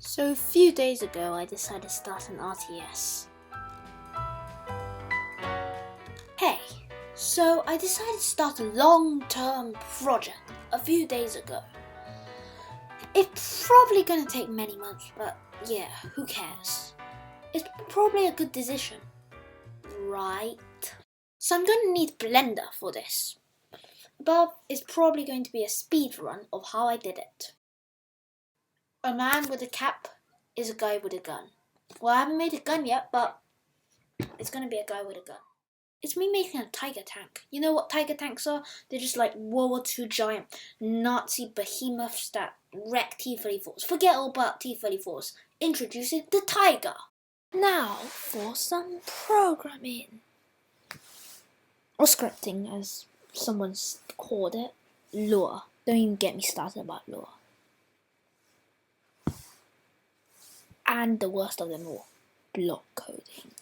So a few days ago I decided to start an RTS. Hey, so I decided to start a long-term project a few days ago. It's probably gonna take many months, but yeah, who cares? It's probably a good decision, right? So I'm gonna need Blender for this, but it's probably going to be a speed run of how I did it. A man with a cap is a guy with a gun. Well, I haven't made a gun yet, but it's gonna be a guy with a gun. It's me making a tiger tank. You know what tiger tanks are? They're just like World War II giant Nazi behemoths that wreck T-34s. Forget all about T-34s. Introducing the tiger. Now for some programming. Or scripting, as someone's called it. Lure. Don't even get me started about lure. And the worst of them all, block coding.